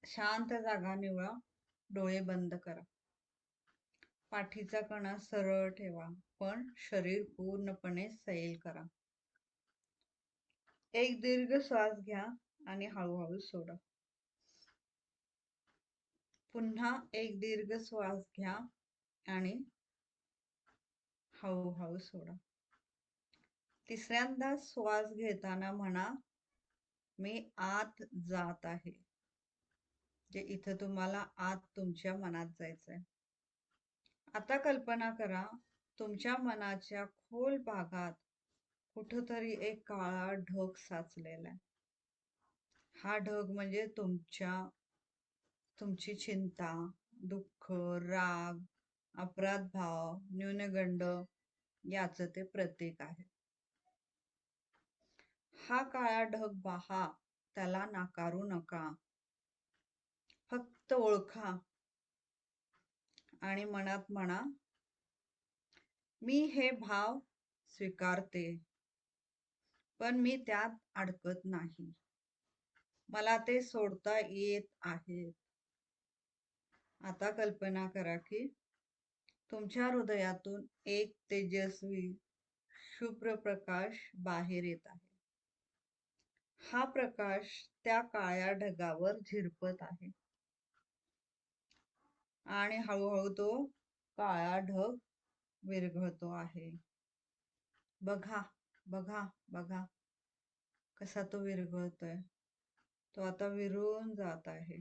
शांत जागा निवडा, डोळे बंद करा. पाठीचा कणा सरळ ठेवा, पण शरीर पूर्णपणे सैल करा. एक दीर्घ श्वास घ्या आणि हळूहळू सोडा. पुन्हा एक दीर्घ श्वास घ्या आणि हळूहळू सोडा. तिसऱ्यांदा श्वास घेताना म्हणा, मी आत जात आहे. जे इथं तुम्हाला आत तुमच्या मनात जायचंय. आता कल्पना करा, तुमच्या मनाच्या खोल भागात कुठंतरी एक काळा ढग साचलेला आहे. हा ढग म्हणजे तुमची चिंता, दुःख, राग, अपराध भाव, न्यूनगंड याचं ते प्रतीक आहे. हा काळा ढग पहा, त्याला नाकारू नका. फक्त ओळखा आणि मनात म्हणा, मी हे भाव स्वीकारते, पण मी त्यात अडकत नाही. मला ते सोडता येत आहे. आता कल्पना करा की तुमच्या हृदयातून एक तेजस्वी शुभ्र प्रकाश बाहेर येत आहे. हा प्रकाश त्या काळ्या ढगावर झिरपत आहे आणि हळूहळू तो काळा ढग विरघळतो आहे. बघा बघा बघा कसा तो विरघळतोय. तो आता विरून जात आहे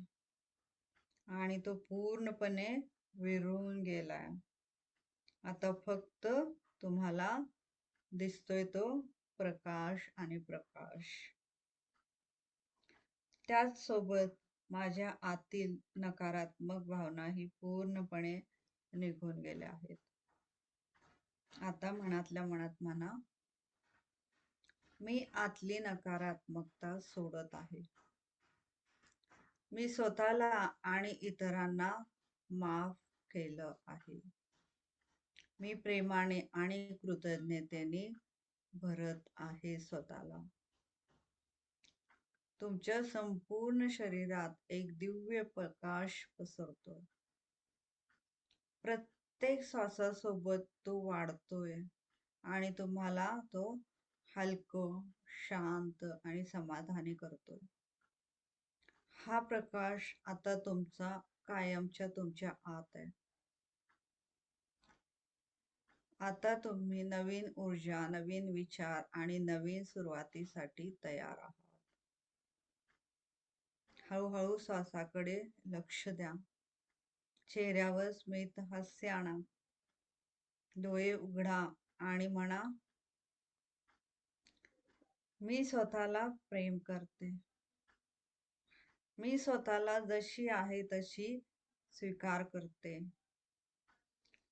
आणि तो पूर्णपणे विरून गेलाय. आता फक्त तुम्हाला दिसतोय तो प्रकाश आणि प्रकाश. त्याच सोबत माझ्या आतील नकारात्मक भावनाही पूर्णपणे निघून गेल्या आहेत. आता मनातल्या मनात म्हणा, मी आतली नकारात्मकता सोडत आहे. मी स्वतःला आणि इतरांना माफ केलं आहे. मी प्रेमाने आणि कृतज्ञतेने भरत आहे स्वतःला. तुमच्या संपूर्ण शरीरात एक दिव्य प्रकाश पसरतो. प्रत्येक श्वासासोबत तो वाढतोय आणि तुम्हाला तो हलकं, शांत आणि समाधानी करतोय. हा प्रकाश आता तुमचा कायमच्या तुमच्या आत आहे. आता तुम्ही नवीन ऊर्जा, नवीन विचार आणि नवीन सुरुवातीसाठी तयार आहात. हळूहळू श्वासाकडे लक्ष द्या. चेहऱ्यावर स्मित हास्य आणा. डोळे उघडा आणि म्हणा, मी स्वतःला प्रेम करते. मी स्वतःला जशी आहे तशी स्वीकार करते.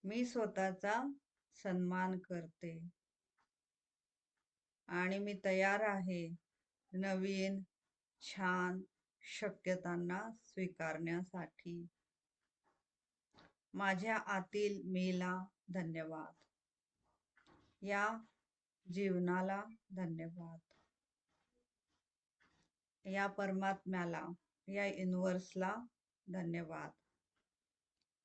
मी स्वतःचा सन्मान करते आणि मी तयार आहे नवीन छान शक्यतांना स्वीकारण्यासाठी. माझ्या आतील मीला धन्यवाद. या जीवनाला धन्यवाद. या परमात्म्याला, या युनिव्हर्सला धन्यवाद.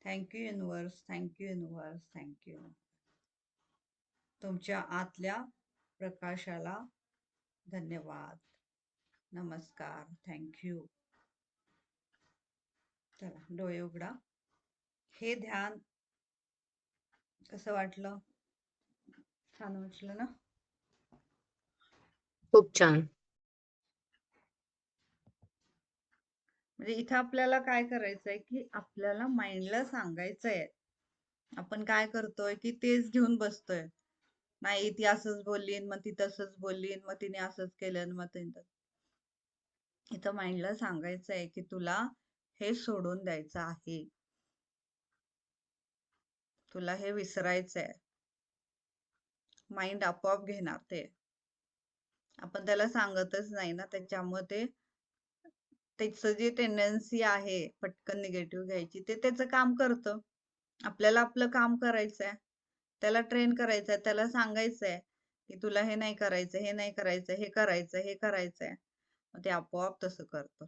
Thank you universe, thank you universe, thank you. तुमच्या आतल्या प्रकाशाला धन्यवाद. नमस्कार, थँक्यू. चला डोळे उघडा. हे ध्यान कसं वाटलं? छान वाटलं ना? खूप छान. म्हणजे इथं आपल्याला काय करायचंय की आपल्याला माइंडला सांगायचंय आपण काय करतोय की तेच घेऊन बसतोय. नाही ती असंच बोलली, मग ती तसंच बोलली, मग तिने असंच केलं, मग तिने. इथं माइंडला सांगायचंय की तुला हे सोडून द्यायचं आहे. तुला हे विसरायचंय. माइंड आपोआप घेणार ते. आपण त्याला सांगतच नाही ना, त्याच्यामध्ये त्याचं जी टेंडन्सी आहे पटकन निगेटिव्ह घ्यायची ते त्याचं काम करतं. आपल्याला आपलं काम करायचंय. त्याला ट्रेन करायचंय, त्याला सांगायचंय की तुला हे नाही करायचं, हे नाही करायचं, हे करायचं, हे करायचंय. मग ते आपोआप तसं करतं.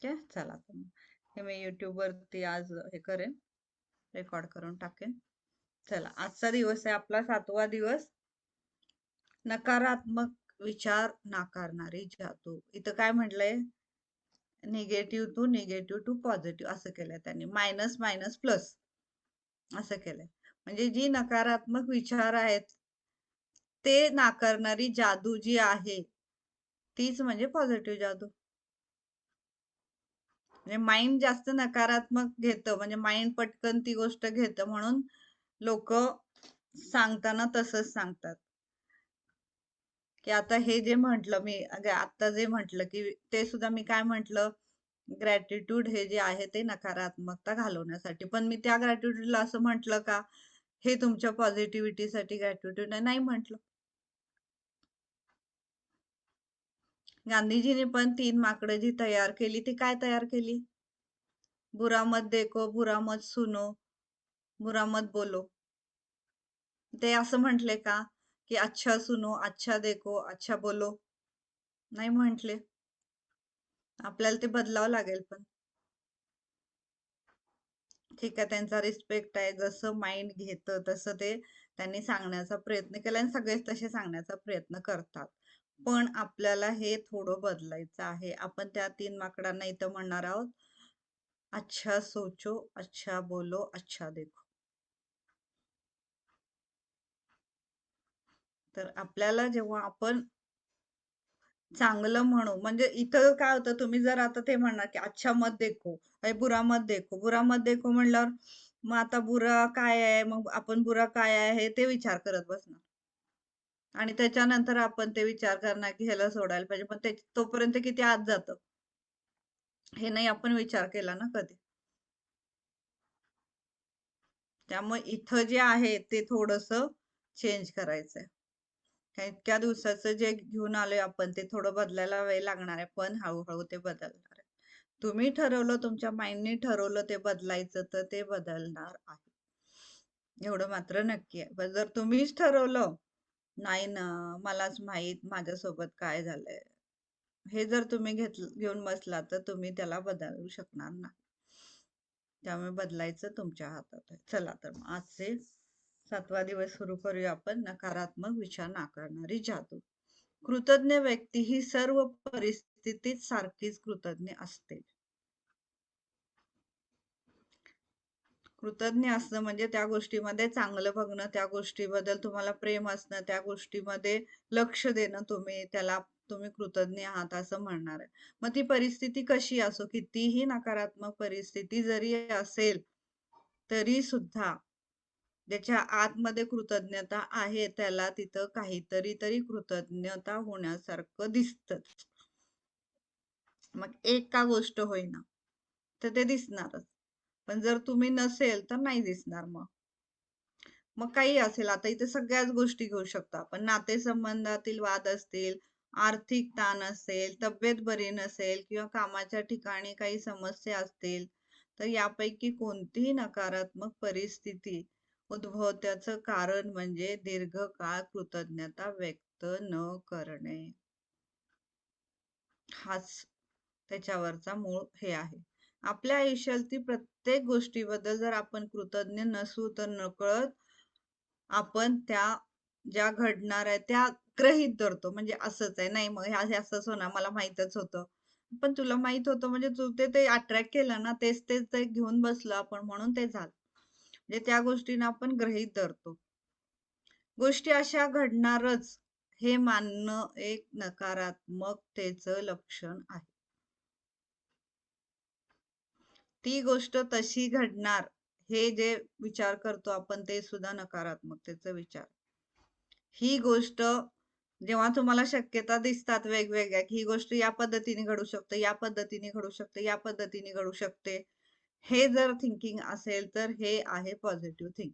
ओके, चला तर मग. हे मी YouTube वरती आज हे करेन, रेकॉर्ड करून टाकेन. चला, आजचा दिवस आहे आपला 7वा दिवस. नकारात्मक विचार नाकारणारी जादू. इथं काय म्हटलंय? निगेटिव्ह टू पॉझिटिव्ह असं केलंय त्यांनी. मायनस मायनस प्लस असं केलंय. म्हणजे जी नकारात्मक विचार आहेत ते नाकारणारी जादू जी आहे तीच म्हणजे पॉझिटिव्ह जादू. म्हणजे माइंड जास्त नकारात्मक घेतं, म्हणजे माइंड पटकन ती गोष्ट घेतं, म्हणून लोक सांगताना तसंच सांगतात की आता हे जे म्हंटल मी आता जे म्हंटल की ते सुद्धा मी काय म्हंटल, ग्रॅटिट्यूड हे जे आहे ते नकारात्मकता घालवण्यासाठी. पण मी त्या ग्रॅटिट्यूडला असं म्हंटल का हे तुमच्या पॉझिटिव्हिटीसाठी ग्रॅटिट्यूड नाही म्हंटल. गांधीजीने पण 3 माकडं जी तयार केली ती काय तयार केली? बुरा मत देखो, बुरा मत सुनो, बुरा मत बोलो. ते असं म्हटले का की अच्छा सुनो, अच्छा देखो, अच्छा बोलो? नाही म्हटले. आपल्याला ते बदलावं लागेल. पण ठीक आहे, त्यांचा रिस्पेक्ट आहे. जसं माइंड घेतं तसं ते त्यांनी सांगण्याचा प्रयत्न केला आणि सगळेच तसे सांगण्याचा प्रयत्न करतात. पण आपल्याला हे थोडं बदलायचं आहे. आपण त्या 3 माकडांना इथं म्हणणार आहोत, अच्छा सोचो, अच्छा बोलो, अच्छा देखो. तर आपल्याला जेव्हा आपण चांगलं म्हणू, म्हणजे इथं काय होतं, तुम्ही जर आता ते म्हणणार की अच्छा मत देखो, बुरा मत देखो, बुरा मत देखो म्हणल्यावर मग आता बुरा काय आहे, मग आपण बुरा काय आहे ते विचार करत बसणार आणि त्याच्यानंतर आपण ते विचार करणार की ह्याला सोडायला पाहिजे, पण ते तोपर्यंत किती आत जातं हे नाही आपण विचार केला ना कधी. त्यामुळे इथं जे आहे ते थोडस चेंज करायचंय. इतक्या दिवसाचं जे घेऊन आलोय आपण ते थोडं बदलायला वेळ लागणार आहे, पण हळूहळू ते बदलणार आहे. तुम्ही ठरवलं, तुमच्या माइंडने ठरवलं ते बदलायचं तर ते बदलणार आहे, एवढं मात्र नक्की आहे. पण जर तुम्हीच ठरवलं नाही ना, मलाच माहित माझ्यासोबत काय झालंय, हे जर तुम्ही घेऊन बसला तर तुम्ही त्याला बदलू शकणार नाही. त्यामुळे बदलायचं तुमच्या हातात आहे. चला तर मग आजचे 7वा दिवस सुरू करूया आपण. नकारात्मक विचार नाकारणारी जादू. कृतज्ञ व्यक्ती ही सर्व परिस्थितीत सारखीच कृतज्ञ असते. कृतज्ञ असणं म्हणजे त्या गोष्टीमध्ये चांगलं बघणं, त्या गोष्टीबद्दल तुम्हाला प्रेम असणं, त्या गोष्टीमध्ये लक्ष देणं, तुम्ही कृतज्ञ आहात असं म्हणणार आहे. मग ती परिस्थिती कशी असो, कितीही नकारात्मक परिस्थिती जरी असेल तरी सुद्धा ज्याच्या आतमध्ये कृतज्ञता आहे त्याला तिथं काहीतरी तरी कृतज्ञता होण्यासारखं दिसतं. मग एक का गोष्ट होईना तर ते दिसणारच. पण जर तुम्ही नसेल तर नाही दिसणार. मग काही असेल, आता इथे सगळ्याच गोष्टी घेऊ शकतो आपण. नातेसंबंधातील वाद असतील, आर्थिक ताण असेल, तब्येत बरी नसेल किंवा कामाच्या ठिकाणी काही समस्या असतील, तर यापैकी कोणतीही नकारात्मक परिस्थिती उद्भवत्याचं कारण म्हणजे दीर्घकाळ कृतज्ञता व्यक्त न करणे. हाच त्याच्यावरचा मूळ हे आहे. आपल्या आयुष्यातील प्रत्येक गोष्टीबद्दल जर आपण कृतज्ञ नसू तर नकळत आपण त्या ज्या घडणार आहे त्या गृहीत धरतो. म्हणजे असंच आहे, नाही मग हे असंच होणार, मला माहीतच होतं. पण तुला माहित होतं म्हणजे तू ते अट्रॅक्ट केलं ना, तेच तेच ते घेऊन बसलो आपण म्हणून ते झालं. म्हणजे त्या गोष्टींना आपण गृहीत धरतो. गोष्टी अशा घडणारच हे मानणं एक नकारात्मकतेचं लक्षण आहे. ती गोष्ट तशी घडणार हे जे विचार करतो आपण ते सुद्धा नकारात्मकतेचा विचार. ही गोष्ट जेव्हा तुम्हाला शक्यता दिसतात वेगवेगळ्या की ही गोष्ट या पद्धतीने घडू शकते, या पद्धतीने घडू शकते, या पद्धतीने घडू शकते, हे जर थिंकिंग असेल तर हे आहे पॉझिटिव्ह थिंकिंग.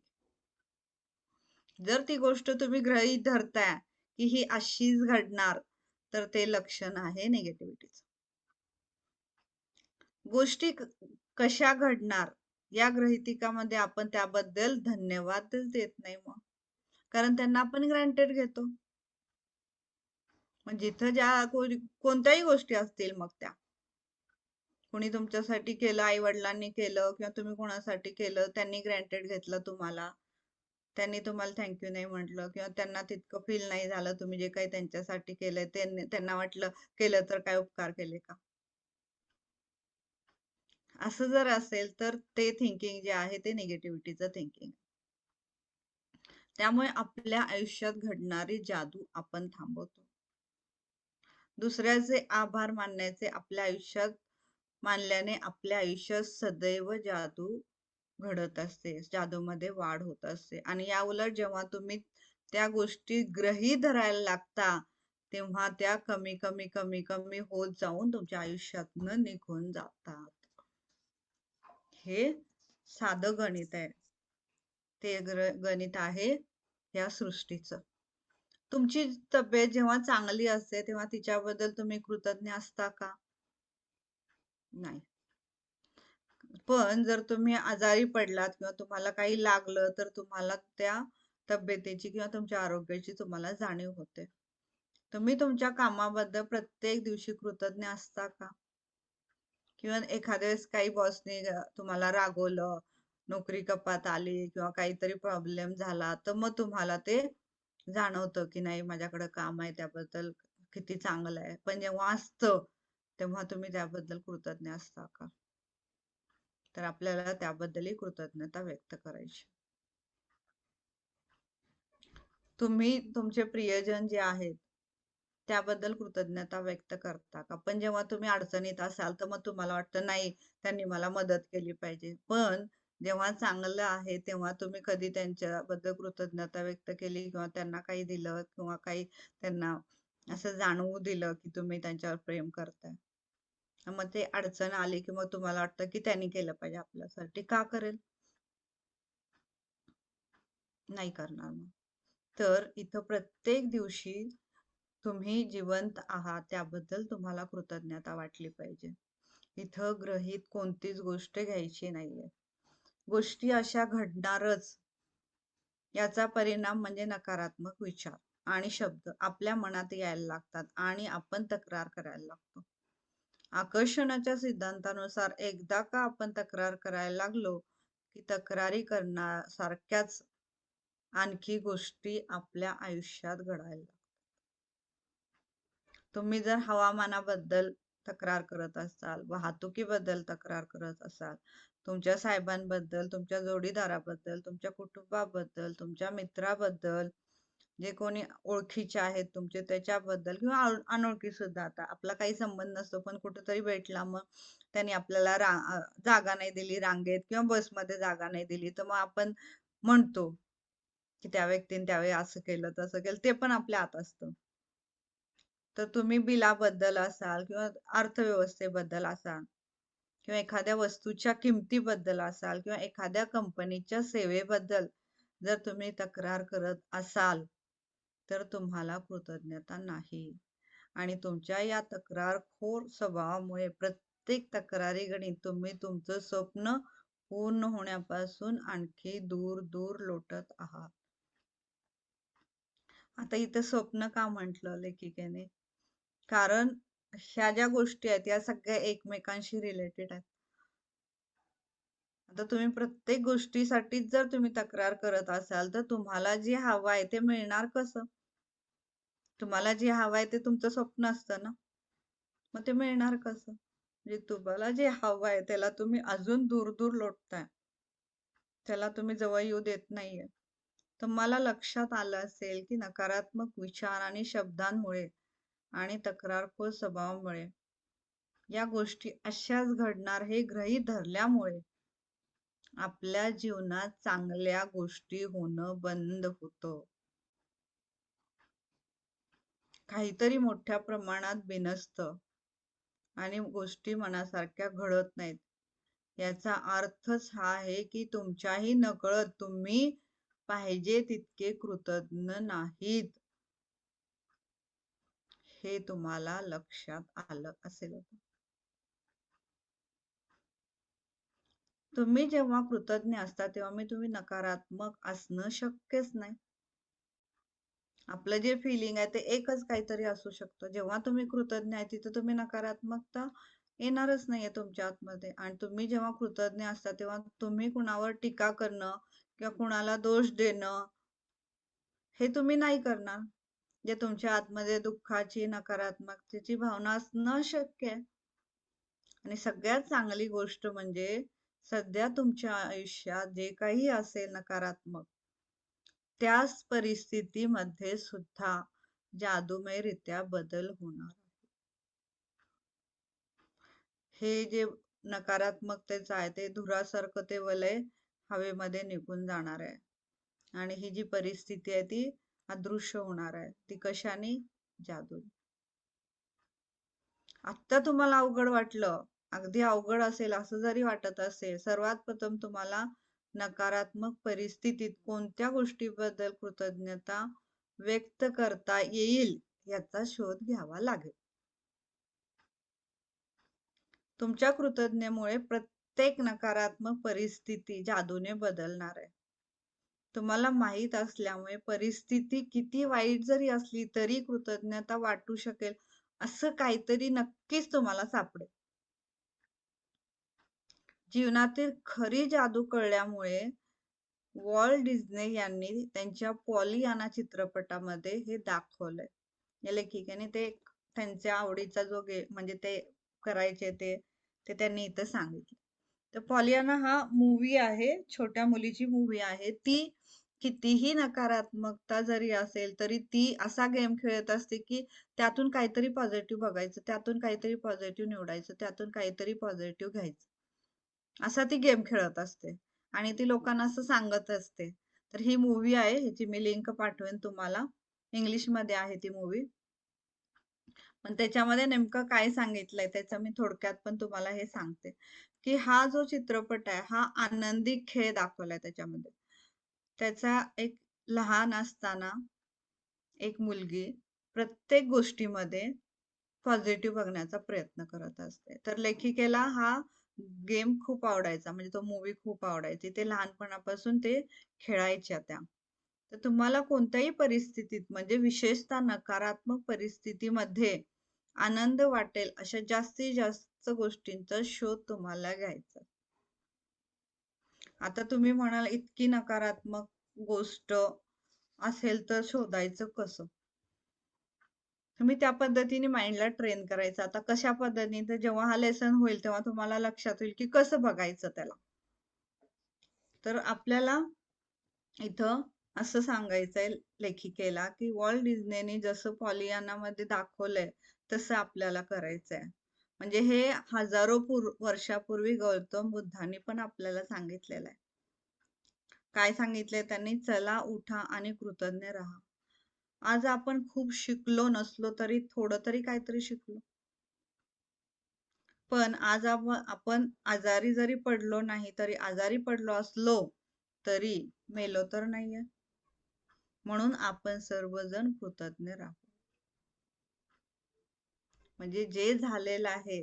जर ती गोष्ट तुम्ही गृहीत धरताय की ही अशीच घडणार तर ते लक्षण आहे निगेटिव्हिटीचं. गोष्टी कशा घडणार या गृहीतकामध्ये आपण त्याबद्दल धन्यवादच देत नाही, मग कारण त्यांना आपण ग्रँटेड घेतो. मग जिथं ज्या कोणत्याही गोष्टी असतील मग त्या कुणी तुमच्यासाठी केलं, आई वडिलांनी केलं किंवा तुम्ही कोणासाठी केलं, त्यांनी ग्रँटेड घेतलं तुम्हाला, त्यांनी तुम्हाला थँक्यू नाही म्हटलं किंवा त्यांना तितकं फील नाही झालं तुम्ही जे काही त्यांच्यासाठी केलंय, त्यांना वाटलं केलं तर काय उपकार केले का. असं जर असेल तर ते थिंकिंग जे आहे ते निगेटिव्हिटीचं थिंकिंग. त्यामुळे आपल्या आयुष्यात घडणारी जादू आपण थांबवतो. दुसऱ्याचे आभार मानण्याचे आपल्या आयुष्यात मानल्याने आपल्या आयुष्यात सदैव जादू घडत असते, जादूमध्ये वाढ होत असते. आणि या उलट जेव्हा तुम्ही त्या गोष्टी गृहीत धरायला लागता तेव्हा त्या कमी कमी कमी कमी होत जाऊन तुमच्या आयुष्यातनं निघून जातात. हे साधं गणित आहे, ते गणित आहे या सृष्टीचं. तुमची तब्येत जेव्हा चांगली असते तेव्हा तिच्याबद्दल तुम्ही कृतज्ञ असता का? नाही. पण जर तुम्ही आजारी पडलात किंवा तुम्हाला काही लागलं तर तुम्हाला त्या तब्येतीची किंवा तुमच्या आरोग्याची तुम्हाला जाणीव होते. तुम्ही तुमच्या कामाबद्दल प्रत्येक दिवशी कृतज्ञ असता का? किंवा एखाद्या वेळेस काही बॉसने तुम्हाला रागवलं, नोकरी कपात आली किंवा काहीतरी प्रॉब्लेम झाला तर मग तुम्हाला ते जाणवतं की नाही माझ्याकडे काम आहे त्याबद्दल किती चांगलं आहे. पण जेव्हा असतं तेव्हा तुम्ही त्याबद्दल कृतज्ञ असता का? तर आपल्याला त्याबद्दलही कृतज्ञता व्यक्त करायची. तुम्ही तुमचे प्रियजन जे आहेत त्याबद्दल कृतज्ञता व्यक्त करता का? पण जेव्हा तुम्ही अडचणीत असाल तर मग तुम्हाला वाटतं नाही त्यांनी मला मदत केली पाहिजे. पण जेव्हा चांगलं आहे तेव्हा तुम्ही कधी त्यांच्याबद्दल कृतज्ञता व्यक्त केली किंवा त्यांना काही दिलं किंवा काही त्यांना असं जाणवू दिलं की तुम्ही त्यांच्यावर प्रेम करताय. मग ते अडचण आली की मग तुम्हाला वाटतं की त्यांनी केलं पाहिजे आपल्यासाठी. का करेल? नाही करणार मग. तर इथं प्रत्येक दिवशी तुम्ही जिवंत आहात त्याबद्दल तुम्हाला कृतज्ञता वाटली पाहिजे. इथं गृहीत कोणतीच गोष्ट घ्यायची नाहीये. गोष्टी अशा घडणारच याचा परिणाम म्हणजे नकारात्मक विचार आणि शब्द आपल्या मनात यायला लागतात आणि आपण तक्रार करायला लागतो. आकर्षणाच्या सिद्धांतानुसार एकदा का आपण तक्रार करायला लागलो की तक्रारी करण्यासारख्याच आणखी गोष्टी आपल्या आयुष्यात घडायला. तुम्ही जर हवामानाबद्दल तक्रार करत असाल, वाहतुकीबद्दल तक्रार करत असाल, तुमच्या साहेबांबद्दल, तुमच्या जोडीदाराबद्दल, तुमच्या कुटुंबाबद्दल, तुमच्या मित्राबद्दल, जे कोणी ओळखीचे आहेत तुमचे त्याच्याबद्दल किंवा अनोळखी सुद्धा, आता आपला काही संबंध नसतो पण कुठेतरी भेटला मग त्यांनी आपल्याला जागा नाही दिली रांगेत किंवा बसमध्ये जागा नाही दिली तर मग आपण म्हणतो की त्या व्यक्तीने त्यावेळी असं केलं तसं केलं, ते पण आपल्या हात असतं. तर तुम्ही बिलाबद्दल असाल किंवा अर्थव्यवस्थेबद्दल असाल किंवा एखाद्या वस्तूच्या किमतीबद्दल असाल किंवा एखाद्या कंपनीच्या सेवेबद्दल जर तुम्ही तक्रार करत असाल तर तुम्हाला कृतज्ञता नाही. आणि तुमच्या या तक्रारखोर स्वभावामुळे प्रत्येक तक्रारीगणी तुम्ही तुमचं स्वप्न पूर्ण होण्यापासून आणखी दूर दूर लोटत आहात. आता इथं स्वप्न का म्हटलं लेखिकेने? कारण ह्या ज्या गोष्टी आहेत या सगळ्या एकमेकांशी रिलेटेड आहेत. आता तुम्ही प्रत्येक गोष्टीसाठीच जर तुम्ही तक्रार करत असाल तर तुम्हाला जे हवं आहे ते मिळणार कसं? तुम्हाला जे हवं आहे ते तुमचं स्वप्न असतं ना, मग ते मिळणार कसं? म्हणजे तुम्हाला जे हवं आहे त्याला तुम्ही अजून दूर दूर लोटताय, त्याला तुम्ही जवळ येऊ देत नाहीये. तुम्हाला लक्षात आलं असेल की नकारात्मक विचार आणि शब्दांमुळे आणि तक्रारखोर स्वभावामुळे या गोष्टी अशाच घडणार हे गृहीत धरल्यामुळे आपल्या जीवनात चांगल्या गोष्टी होणं बंद होतं. काहीतरी मोठ्या प्रमाणात बिनसतं आणि गोष्टी मनासारख्या घडत नाहीत. याचा अर्थच हा आहे की तुमच्याही नकळत तुम्ही पाहिजे तितके कृतज्ञ नाहीत. हे तुम्हाला लक्षात आलं असेल. तुम्ही जेव्हा कृतज्ञ असता तेव्हा तुम्ही नकारात्मक असणं शक्यच नाही. आपलं जे फिलिंग आहे ते एकच काहीतरी असू शकतं. जेव्हा तुम्ही कृतज्ञ आहे तिथं तुम्ही नकारात्मकता येणारच नाहीये तुमच्या आतमध्ये. आणि तुम्ही जेव्हा कृतज्ञ असता तेव्हा तुम्ही कुणावर टीका करणं किंवा कुणाला दोष देणं हे तुम्ही नाही करणार. जे तुमच्या आतमध्ये दुःखाची, नकारात्मकतेची भावना असणं शक्य आहे. आणि सगळ्यात चांगली गोष्ट म्हणजे सध्या तुमच्या आयुष्यात जे काही असेल नकारात्मक, त्याच परिस्थितीमध्ये सुद्धा जादूमयरित्या बदल होणार. हे जे नकारात्मकतेचं आहे ते धुरासारखं ते वलय हवेमध्ये निघून जाणार आहे. आणि ही जी परिस्थिती आहे ती अदृश्य होणार आहे. ती कशाने? जादू. आत्ता तुम्हाला अवघड वाटलं, अगदी अवघड असेल असं जरी वाटत असेल, सर्वात प्रथम तुम्हाला नकारात्मक परिस्थितीत कोणत्या गोष्टीबद्दल कृतज्ञता व्यक्त करता येईल याचा शोध घ्यावा लागेल. तुमच्या कृतज्ञतेमुळे प्रत्येक नकारात्मक परिस्थिती जादूने बदलणार आहे. तुम्हाला माहित असल्यामुळे परिस्थिती किती वाईट जरी असली तरी कृतज्ञता वाटू शकेल असं काहीतरी नक्कीच तुम्हाला सापडेल. जीवनातील खरी जादू कळल्यामुळे वॉल्ट डिझनी यांनी त्यांच्या पॉलियाना चित्रपटामध्ये हे दाखवलंय. या लेखिकेने ते त्यांच्या आवडीचा जो म्हणजे ते करायचे ते त्यांनी इथं सांगितलं. तर पॉलियाना हा मूवी आहे, छोट्या मुलीची मूवी आहे. ती कितीही नकारात्मकता जरी असेल तरी ती असा गेम खेळत असते की त्यातून काहीतरी पॉझिटिव्ह बघायचं, त्यातून काहीतरी पॉझिटिव्ह निवडायचं, त्यातून काहीतरी पॉझिटिव्ह घ्यायचं, असा ती गेम खेळत असते. आणि ती लोकांना असं सांगत असते. तर ही मूवी आहे, ह्याची मी लिंक पाठवेन तुम्हाला. इंग्लिश मध्ये आहे ती मूवी. पण त्याच्यामध्ये नेमकं काय सांगितलंय त्याचं मी थोडक्यात पण तुम्हाला हे सांगते की हा जो चित्रपट आहे हा आनंदी खेळ दाखवलाय त्याच्यामध्ये. त्याचा एक लहान असताना एक मुलगी प्रत्येक गोष्टीमध्ये पॉझिटिव्ह बघण्याचा प्रयत्न करत असते. तर लेखिकेला हा गेम खूप आवडायचा, म्हणजे तो मूवी खूप आवडायची. ते लहानपणापासून ते खेळायच्या त्या. तर तुम्हाला कोणत्याही परिस्थितीत म्हणजे विशेषतः नकारात्मक परिस्थितीमध्ये आनंद वाटेल अशा जास्तीत जास्त गोष्टींचा शोध तुम्हाला घ्यायचा. आता तुम्ही म्हणाल इतकी नकारात्मक गोष्ट असेल तर शोधायचं कसं? तुम्ही त्या पद्धतीने माइंडला ट्रेन करायचं. आता कशा पद्धतीने? तर जेव्हा हा लेसन होईल तेव्हा तुम्हाला लक्षात येईल की कसं बघायचं त्याला. तर आपल्याला इथं असं सांगायचंय लेखिकेला की वॉल्ट डिझनीने जसं पॉलियानामध्ये दाखवलंय तसं आपल्याला करायचंय. म्हणजे हे हजारो वर्षापूर्वी गौतम बुद्धांनी पण आपल्याला सांगितलेलं आहे. काय सांगितलंय त्यांनी? चला, उठा आणि कृतज्ञ राहा. आज आपण खूप शिकलो नसलो तरी थोडं तरी काहीतरी शिकलो. पण आज आपण आजारी जरी पडलो नाही तरी आजारी पडलो असलो तरी मेलो तर नाहीये. म्हणून आपण सर्वजण कृतज्ञ राहू. म्हणजे जे झालेलं आहे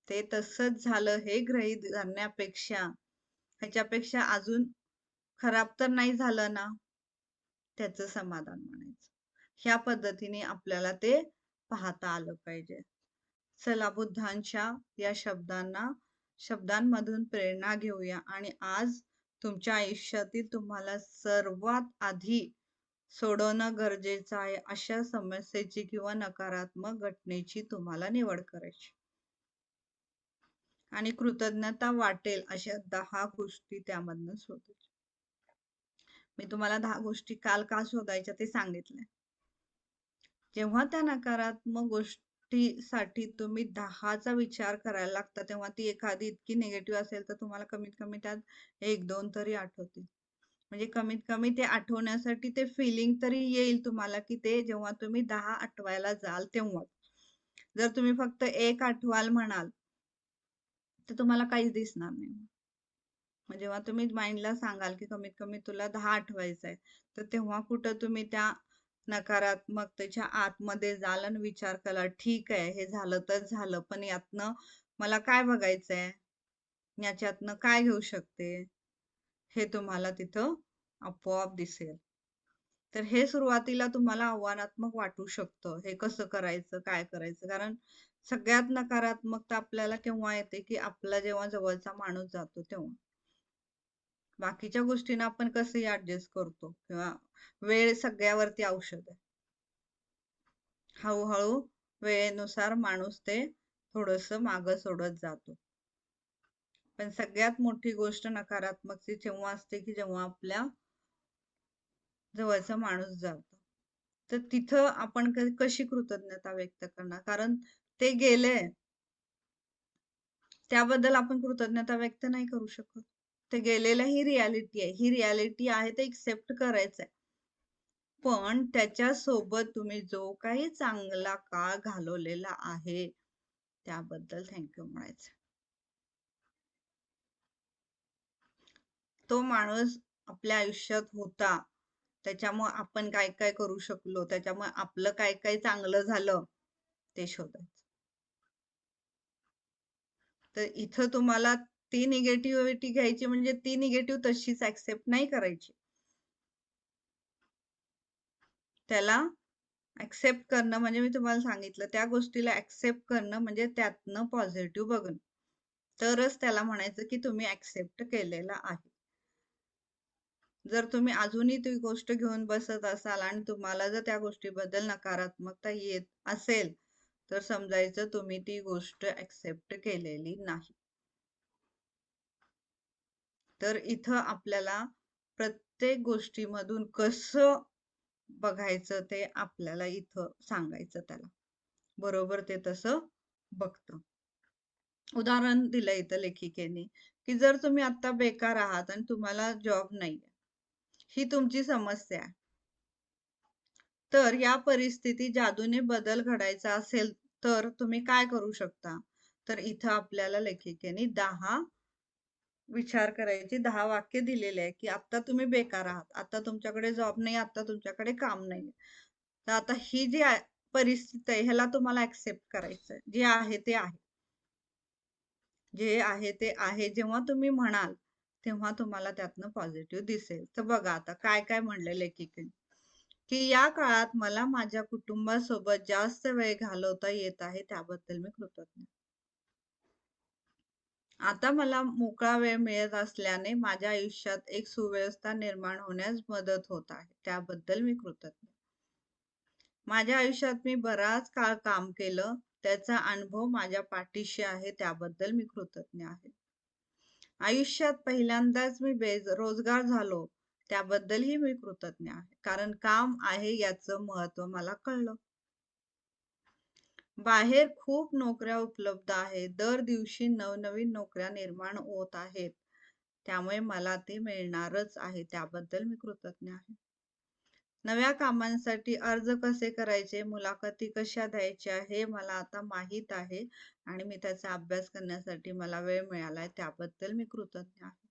ते तसंच झालं हे गृहीत धरण्यापेक्षा ह्याच्यापेक्षा अजून खराब तर नाही झालं ना, त्याचं समाधान मानायचं. ह्या पद्धतीने आपल्याला ते पाहता आलं पाहिजे. चला, बुद्धांच्या या शब्दांमधून प्रेरणा घेऊया आणि आज तुमच्या आयुष्यातील तुम्हाला सर्वात आधी सोडवणं गरजेचं आहे अशा समस्येची किंवा नकारात्मक घटनेची तुम्हाला निवड करायची. आणि कृतज्ञता वाटेल अशा 10 गोष्टी त्यामधनं शोधायच्या. मी तुम्हाला 10 गोष्टी काल का शोधायच्या ते सांगितलंय. जेव्हा त्या नकारात्मक गोष्टीसाठी तुम्ही 10चा विचार करायला लागता तेव्हा ती एखादी इतकी निगेटिव्ह असेल तर तुम्हाला कमीत कमी त्यात 1-2 तरी आठवतील. म्हणजे कमीत कमी ते आठवण्यासाठी ते फिलिंग तरी येईल तुम्हाला की ते जेव्हा तुम्ही 10 आठवायला जाल तेव्हा. जर तुम्ही फक्त 1 आठवाल म्हणाल तर तुम्हाला काहीच दिसणार नाही. मग जेव्हा तुम्ही माइंडला सांगाल की कमीत कमी तुला 10 आठवायचंय तर तेव्हा कुठं तुम्ही त्या नकारात्मकतेच्या आतमध्ये जाल आणि विचार करा, ठीक आहे हे झालं तर झालं पण यातनं मला काय बघायचंय, याच्यातनं काय घेऊ शकते, हे तुम्हाला तिथं आपोआप दिसेल. तर हे सुरुवातीला तुम्हाला आव्हानात्मक वाटू शकतं, हे कसं करायचं, काय करायचं. कारण सगळ्यात नकारात्मकता आपल्याला केव्हा येते की आपला जेव्हा जवळचा माणूस जातो तेव्हा. बाकीच्या गोष्टींना आपण कसंही ऍडजस्ट करतो किंवा वेळ सगळ्यावरती औषध आहे. हळूहळू वेळेनुसार माणूस ते थोडस मागं सोडत जातो. पण सगळ्यात मोठी गोष्ट नकारात्मकची तेव्हा असते की जेव्हा आपल्या जवळचा माणूस जातो. तर तिथं आपण कशी कृतज्ञता व्यक्त करणार? कारण ते गेले त्याबद्दल आपण कृतज्ञता व्यक्त नाही करू शकत. ते गेलेलं ही रियालिटी आहे. ही रियालिटी आहे ते एक्सेप्ट करायचंय. पण त्याच्यासोबत तुम्ही जो काही चांगला काळ घालवलेला आहे त्याबद्दल थँक्यू म्हणायचं. तो माणूस आपल्या आयुष्यात होता, त्याच्यामुळे आपण काय काय करू शकलो, त्याच्यामुळे आपलं काय काय चांगलं झालं ते शोधायचं. तर इथं तुम्हाला ती निगेटिव्हिटी घ्यायची म्हणजे ती निगेटिव्ह तशीच ऍक्सेप्ट नाही करायची. त्याला ऍक्सेप्ट करणं म्हणजे मी तुम्हाला सांगितलं त्या गोष्टीला ऍक्सेप्ट करणं म्हणजे त्यातनं पॉझिटिव्ह बघणं. तरच त्याला म्हणायचं की तुम्ही ऍक्सेप्ट केलेला आहे. जर तुम्ही अजूनही ती गोष्ट घेऊन बसत असाल आणि तुम्हाला जर त्या गोष्टीबद्दल नकारात्मकता येत असेल तर समजायचं तुम्ही ती गोष्ट ऍक्सेप्ट केलेली नाही. तर इथं आपल्याला प्रत्येक गोष्टीमधून कसं बघायचं ते आपल्याला इथं सांगायचं त्याला. बरोबर ते तसं बघतं. उदाहरण दिलं इथं लेखिकेने की जर तुम्ही आता बेकार आहात आणि तुम्हाला जॉब नाही, ही तुमची समस्या आहे. तर या परिस्थितीत जादूने बदल घडायचा असेल तर तुम्ही काय करू शकता? तर इथं आपल्याला लेखिकेने 10 विचार करायची 10 वाक्य दिलेले आहे की आता तुम्ही बेकार आहात, आता तुमच्याकडे जॉब नाही, आता तुमच्याकडे काम नाही. तर आता ही जी परिस्थिती आहे ह्याला तुम्हाला ऍक्सेप्ट करायचं, जे आहे ते आहे. जे आहे ते आहे जेव्हा तुम्ही म्हणाल तेव्हा तुम्हाला त्यातनं पॉझिटिव्ह दिसेल. तर बघा आता काय काय म्हणले लेखिकेने की या काळात मला माझ्या कुटुंबासोबत जास्त वेळ घालवता येत आहे त्याबद्दल मी कृतज्ञ. आता मला मोकळा वेळ मिळत असल्याने माझ्या आयुष्यात एक सुव्यवस्था निर्माण होण्यास मदत होत आहे त्याबद्दल मी कृतज्ञ. माझ्या आयुष्यात मी बराच काळ काम केलं, त्याचा अनुभव माझ्या पाठीशी आहे त्याबद्दल मी कृतज्ञ आहे. आयुष्यात पहिल्यांदाच मी बेरोजगार झालो त्याबद्दलही मी कृतज्ञ आहे, कारण काम आहे याचं महत्व मला कळलं. बाहेर खूप नोकऱ्या उपलब्ध आहेत, दर दिवशी नवनवीन नोकऱ्या निर्माण होत आहेत, त्यामुळे मला ते मिळणारच आहे त्याबद्दल मी कृतज्ञ आहे. नव्या कामांसाठी अर्ज कसे करायचे, मुलाखती कशा द्यायच्या हे मला आता माहीत आहे आणि मी त्याचा अभ्यास करण्यासाठी मला वेळ मिळालाय त्याबद्दल मी कृतज्ञ आहे.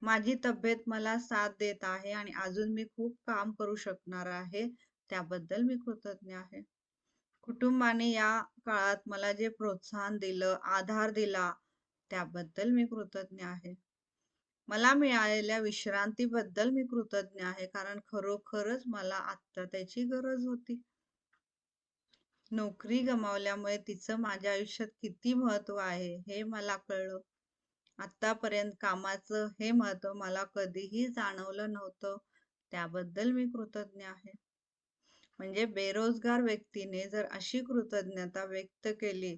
माझी तब्येत मला साथ देत आहे आणि अजून मी खूप काम करू शकणार आहे त्याबद्दल मी कृतज्ञ आहे. कुटुंबाने या काळात मला जे प्रोत्साहन दिलं, आधार दिला त्याबद्दल मी कृतज्ञ आहे. मला मिळालेल्या विश्रांतीबद्दल मी कृतज्ञ आहे, कारण खरोखरच मला आत्ता त्याची गरज होती. नोकरी गमावल्यामुळे तिचं माझ्या आयुष्यात किती महत्व आहे हे मला कळलं. आतापर्यंत कामाचं हे महत्व मला कधीही जाणवलं नव्हतं त्याबद्दल मी कृतज्ञ आहे. म्हणजे बेरोजगार व्यक्तीने जर अशी कृतज्ञता व्यक्त केली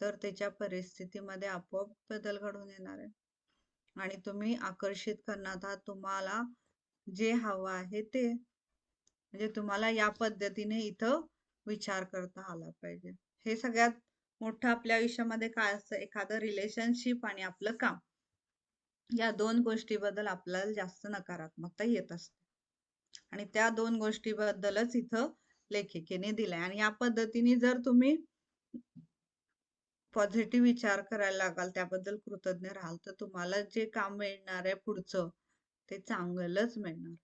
तर त्याच्या परिस्थितीमध्ये आपोआप बदल घडून येणार आहे आणि तुम्ही आकर्षित करणार आहात तुम्हाला जे हवं आहे ते. म्हणजे तुम्हाला या पद्धतीने इथं विचार करता आला पाहिजे. हे सगळ्यात मोठं आपल्या आयुष्यामध्ये काय असतं, एखादं रिलेशनशिप आणि आपलं काम, या दोन गोष्टीबद्दल आपल्याला जास्त नकारात्मकता येत असते आणि त्या दोन गोष्टीबद्दलच इथं लेखिकेने दिलाय. आणि या पद्धतीने जर तुम्ही पॉझिटिव्ह विचार करायला लागाल, त्याबद्दल कृतज्ञ राहाल, तर तुम्हाला जे काम मिळणार आहे पुढचं ते चांगलंच मिळणार.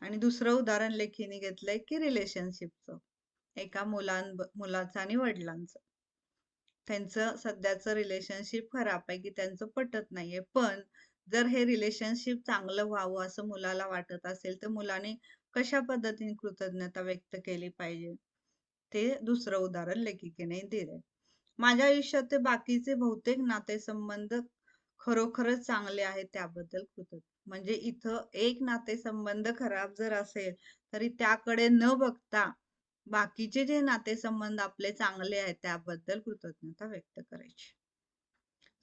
आणि दुसरं उदाहरण लेखीने घेतलंय की रिलेशनशिपचं, एका मुलाचं आणि वडिलांचं. त्यांचं सध्याचं रिलेशनशिप खराब आहे की त्यांचं पटत नाहीये, पण जर हे रिलेशनशिप चांगलं व्हावं असं मुलाला वाटत असेल तर मुलाने कशा पद्धतीने कृतज्ञता व्यक्त केली पाहिजे ते दुसरं उदाहरण लेखिकेने दिले. माझ्या आयुष्यात ते बाकीचे बहुतेक नातेसंबंध खरोखरच चांगले आहेत त्याबद्दल कृतज्ञ. म्हणजे इथं एक नातेसंबंध खराब जर असेल तरी त्याकडे न बघता बाकीचे जे नातेसंबंध आपले चांगले आहेत त्याबद्दल कृतज्ञता व्यक्त करायची.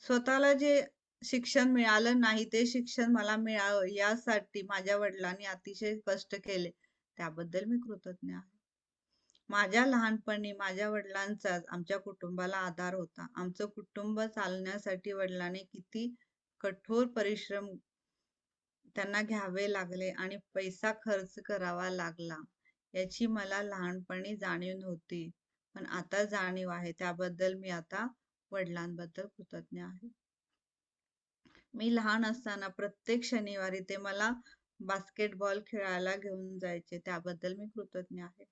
स्वतःला जे शिक्षण मिळालं नाही ते शिक्षण मला मिळावं यासाठी माझ्या वडिलांनी अतिशय कष्ट केले त्याबद्दल मी कृतज्ञ आहे. माझ्या लहानपणी माझ्या वडिलांचा आमच्या कुटुंबाला आधार होता. आमचं कुटुंब चालण्यासाठी वडिलांनी किती कठोर परिश्रम त्यांना घ्यावे लागले आणि पैसा खर्च करावा लागला याची मला लहानपणी जाणीव नव्हती, पण आता जाणीव आहे. त्याबद्दल मी आता वडिलांबद्दल कृतज्ञ आहे. मी लहान असताना प्रत्येक शनिवारी ते मला बास्केटबॉल खेळायला घेऊन जायचे त्याबद्दल मी कृतज्ञ आहे.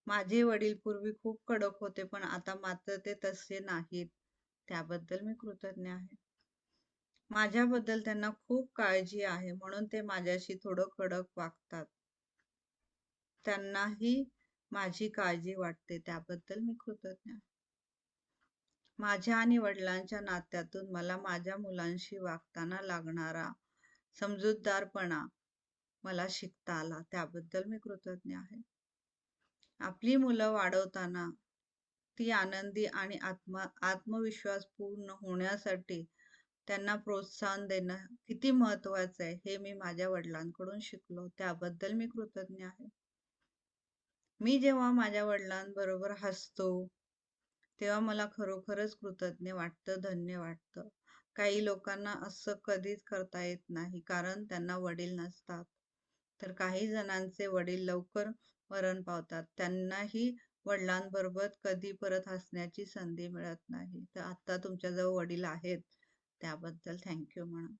माझे वडील पूर्वी खूप कडक होते पण आता मात्र ते तसे नाहीत त्याबद्दल मी कृतज्ञ आहे. माझ्याबद्दल त्यांना खूप काळजी आहे म्हणून ते माझ्याशी थोडं कडक वागतात. त्यांनाही माझी काळजी वाटते त्याबद्दल मी कृतज्ञ आहे. माझ्या आणि वडिलांच्या नात्यातून मला माझ्या मुलांशी वागताना लागणारा समजूतदारपणा मला शिकता आला त्याबद्दल मी कृतज्ञ आहे. आपली मुलं वाढवताना ती आनंदी आणि आत्मविश्वास पूर्ण होण्यासाठी त्यांना प्रोत्साहन देणं किती महत्वाचं आहे हे मी माझ्या वडिलांकडून शिकलो त्याबद्दल मी कृतज्ञ आहे. मी जेव्हा माझ्या वडिलांबरोबर हसतो तेव्हा मला खरोखरच कृतज्ञ वाटतं, धन्य वाटतं. काही लोकांना असं कधीच करता येत नाही कारण त्यांना वडील नसतात. तर काही जणांचे वडील लवकर मरण पावतात. त्यांनाही वडिलांबरोबर कधी परत हसण्याची संधी मिळत नाही. तर आता तुमच्याजवळ वडील आहेत त्याबद्दल थँक्यू म्हणा.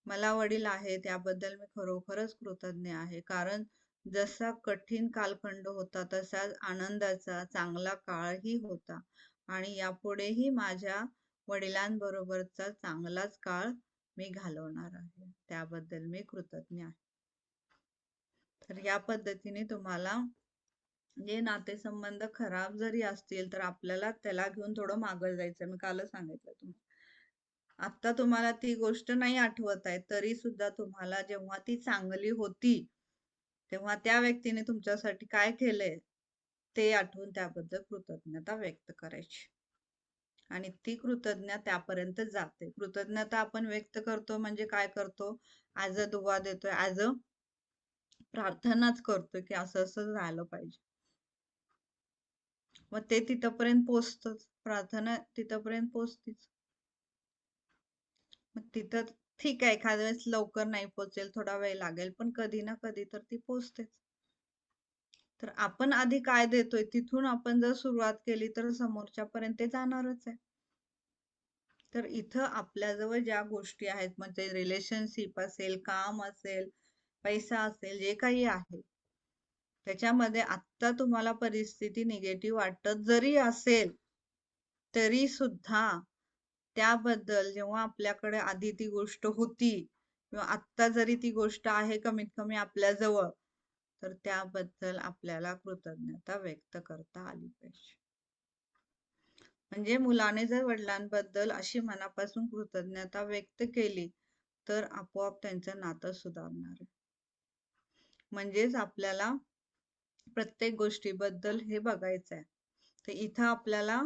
मला वडील आहे त्याबद्दल मी खरोखरच कृतज्ञ आहे कारण जसा कठीण कालखंड होता तसाच आनंदाचा चांगला काळही होता आणि यापुढेही माझ्या वडिलांबरोबरचा चांगलाच काळ मी घालवणार आहे त्याबद्दल मी कृतज्ञ आहे. तर या पद्धतीने तुम्हाला जे नातेसंबंध खराब जरी असतील तर आपल्याला त्याला घेऊन थोडं मागं जायचं. मी कालच सांगितलं तुम्हाला. आता तुम्हाला ती गोष्ट नाही आठवत आहे तरी सुद्धा तुम्हाला जेव्हा ती चांगली होती तेव्हा त्या व्यक्तीने तुमच्यासाठी काय केलंय ते आठवून त्याबद्दल कृतज्ञता व्यक्त करायची आणि ती कृतज्ञता त्यापर्यंत जाते. कृतज्ञता आपण व्यक्त करतो म्हणजे काय करतो, ऍज अ दुवा देतोय, ऍज अ प्रार्थनाच करतोय की असं असं झालं पाहिजे. मग ते तिथपर्यंत पोचतच, प्रार्थना तिथपर्यंत पोचतीच. मग तिथं ठीक आहे एखाद्या वेळेस लवकर नाही पोचेल, थोडा वेळ लागेल, पण कधी ना कधी तर ती पोचतेच. तर आपण आधी काय देतोय तिथून आपण जर सुरुवात केली तर समोरच्या पर्यंत ते जाणारच आहे. तर इथं आपल्याजवळ ज्या गोष्टी आहेत म्हणजे रिलेशनशिप असेल, काम असेल, पैसा असेल, जे काही आहे त्याच्यामध्ये आत्ता तुम्हाला परिस्थिती निगेटिव्ह वाटत जरी असेल तरी सुद्धा त्याबद्दल जेव्हा आपल्याकडे आधी ती गोष्ट होती किंवा आत्ता जरी ती गोष्ट आहे कमीत कमी आपल्या जवळ तर त्याबद्दल आपल्याला कृतज्ञता व्यक्त करता आली पाहिजे. म्हणजे मुलाने जर वडिलांबद्दल अशी मनापासून कृतज्ञता व्यक्त केली तर आपोआप त्यांचं नातं सुधारणार आहे. म्हणजेच आपल्याला प्रत्येक गोष्टीबद्दल हे बघायचं आहे. तर इथं आपल्याला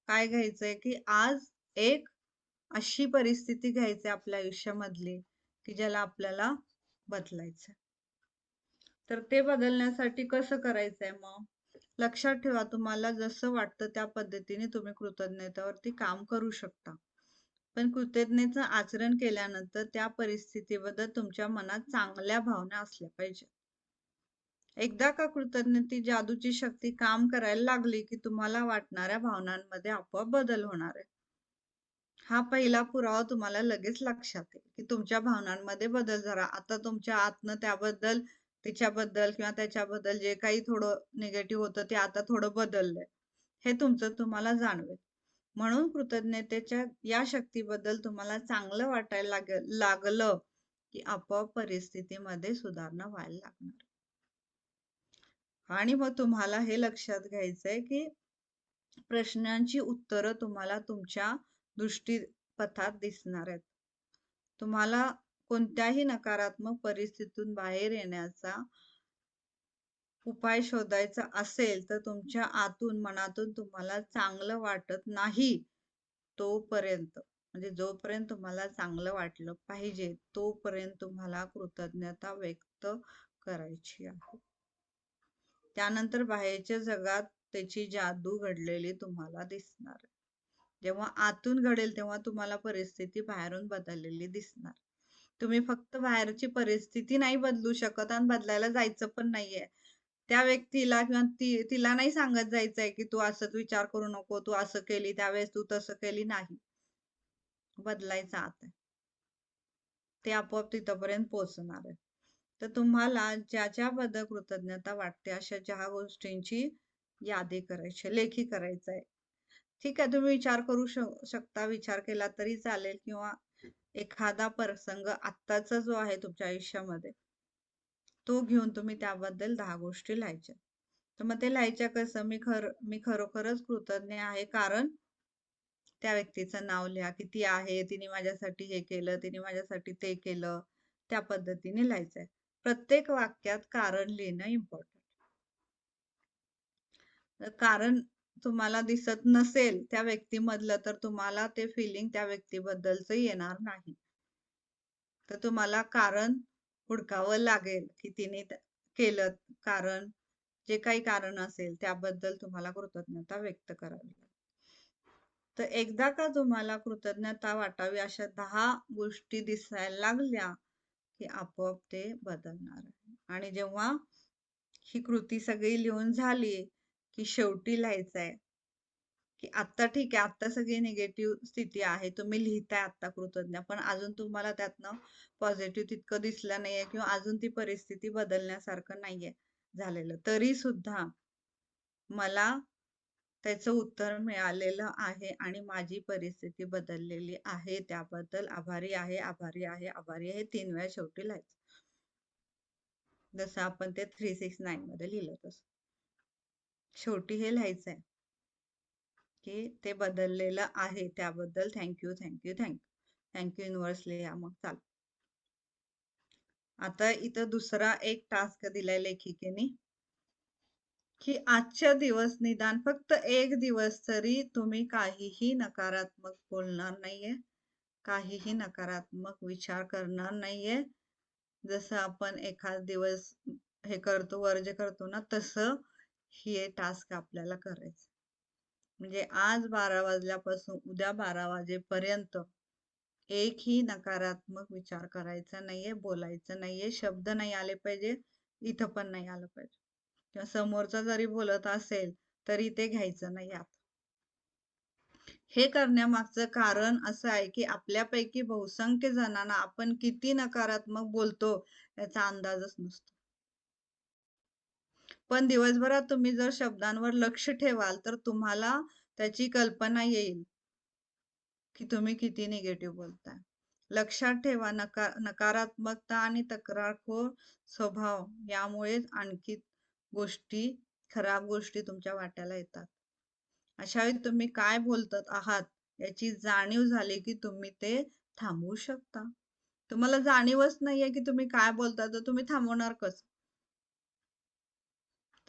काय घ्यायचंय की आज एक अशी परिस्थिती घ्यायची आपल्या आयुष्यामधली की ज्याला आपल्याला बदलायचं. तर ते बदलण्यासाठी कसं करायचंय मग लक्षात ठेवा, तुम्हाला जसं वाटतं त्या पद्धतीने तुम्ही कृतज्ञतेवरती काम करू शकता. पण कृतज्ञतेचं आचरण केल्यानंतर त्या परिस्थितीबद्दल तुमच्या मनात चांगल्या भावना असल्या पाहिजे. एकदा का कृतज्ञते जादूची शक्ती काम करायला लागली की तुम्हाला वाटणाऱ्या भावनांमध्ये आपोआप बदल होणार आहे. हा पहिला पुरावा तुम्हाला लगेच लक्षात येईल की तुमच्या भावनांमध्ये बदल झाला. आता तुमच्या आतनं त्याबद्दल तिच्याबद्दल किंवा त्याच्याबद्दल जे काही थोडं निगेटिव्ह होतं ते आता थोडं बदललंय हे तुमचं तुम्हाला जाणवेल. म्हणून कृतज्ञतेच्या या शक्तीबद्दल तुम्हाला चांगलं वाटायला लागलं की आपोआप परिस्थितीमध्ये सुधारणा व्हायला लागणार. आणि मग तुम्हाला हे लक्षात घ्यायचंय की प्रश्नांची उत्तरं तुम्हाला तुमच्या दृष्टीपथात दिसणार आहेत. तुम्हाला कोणत्याही नकारात्मक परिस्थितीतून बाहेर येण्याचा उपाय शोधायचा असेल तर तुमच्या आतून मनातून तुम्हाला चांगलं वाटत नाही तोपर्यंत, म्हणजे जोपर्यंत तुम्हाला चांगलं वाटलं पाहिजे तोपर्यंत तुम्हाला कृतज्ञता व्यक्त करायची आहे. त्यानंतर बाहेरच्या जगात त्याची जादू घडलेली तुम्हाला दिसणार. जेव्हा आतून घडेल तेव्हा तुम्हाला परिस्थिती बाहेरून बदललेली दिसणार. तुम्ही फक्त बाहेरची परिस्थिती नाही बदलू शकत आणि बदलायला जायचं पण नाहीये. त्या व्यक्तीला किंवा तिला नाही सांगत जायचंय की तू असंच विचार करू नको, तू असं केली त्यावेळेस तू तसं केली, नाही. बदलायचं आत आहे. ते आपोआप तिथपर्यंत पोहोचणार आहे. तर तुम्हाला ज्याच्याबद्दल कृतज्ञता वाटते अशा 4 गोष्टींची यादी करायची, लेखी करायचं आहे. ठीक आहे, तुम्ही विचार करू शकता, विचार केला तरी चालेल, किंवा एखादा प्रसंग आत्ताचा जो आहे तुमच्या आयुष्यामध्ये तो घेऊन तुम्ही त्याबद्दल 10 गोष्टी लिहायच्या. तर मग ते लिहायच्या कसं, मी खरोखरच कृतज्ञ आहे कारण त्या व्यक्तीचं नाव लिहा, किती आहे, तिने माझ्यासाठी हे केलं, तिने माझ्यासाठी ते केलं, त्या पद्धतीने लिहायचंय. प्रत्येक वाक्यात कारण लिहिणं इम्पॉर्टंट. कारण तुम्हाला दिसत नसेल त्या व्यक्तीमधलं तर तुम्हाला ते फिलिंग त्या व्यक्तीबद्दलच येणार नाही. तर तुम्हाला कारण हुडकावं लागेल की तिने केलं, कारण जे काही कारण असेल त्याबद्दल तुम्हाला कृतज्ञता व्यक्त करावी. तर एकदा का तुम्हाला कृतज्ञता वाटावी अशा 10 गोष्टी दिसायला लागल्या की आपोआप ते बदलणार आहे. आणि जेव्हा ही कृती सगळी लिहून झाली की शेवटी लिहायचंय की आता ठीक आहे, आता सगळी निगेटिव्ह स्थिती आहे, तुम्ही लिहिताय आता कृतज्ञ, पण अजून तुम्हाला त्यातनं पॉझिटिव्ह तितकं दिसलं नाहीये किंवा अजून ती परिस्थिती बदलण्यासारखं नाहीये झालेलं, तरी सुद्धा मला त्याचं उत्तर मिळालेलं आहे आणि माझी परिस्थिती बदललेली आहे, त्याबद्दल आभारी आहे, आभारी आहे, आभारी आहे, 3 वेळा शेवटी लिहायचं. जसं आपण ते 369 मध्ये लिहिलं तसं शेवटी हे लिहायचंय की ते बदललेलं आहे, त्याबद्दल thank you, thank you, thank you. Thank you universe लिहा मग चाल. आता इथं दुसरा एक टास्क दिलाय लेखिकेने की आजच्या दिवस निदान फक्त एक दिवस तरी तुम्ही काहीही नकारात्मक बोलणार नाहीये, काहीही नकारात्मक विचार करणार नाहीये. जसं आपण एखाद दिवस हे करतो, वर्ज करतो ना, तसं हे टास्क आपल्याला करायचं. म्हणजे आज 12 वाजल्यापासून उद्या 12 वाजेपर्यंत एकही नकारात्मक विचार करायचा नाहीये, बोलायचं नाहीये, शब्द नाही आले पाहिजे, इथं पण नाही आलं पाहिजे. किंवा समोरचा जरी बोलत असेल तरी ते घ्यायचं नाही आत. हे करण्यामागचं कारण असं आहे की आपल्यापैकी बहुसंख्य जणांना आपण किती नकारात्मक बोलतो याचा अंदाजच नसतो. पण दिवसभरात तुम्ही जर शब्दांवर लक्ष ठेवाल तर तुम्हाला त्याची कल्पना येईल की तुम्ही किती निगेटिव्ह बोलताय. लक्षात ठेवा, नकारात्मकता आणि तक्रारखोर स्वभाव यामुळेच आणखी खराब गोष्टी तुमच्या वाट्याला येतात. अशा वेळी तुम्ही काय बोलत आहात याची जाणीव झाली की तुम्ही ते थांबवू शकता. तुम्हाला जाणीवच नाहीये की तुम्ही काय बोलता तर तुम्ही थांबवणार कसं?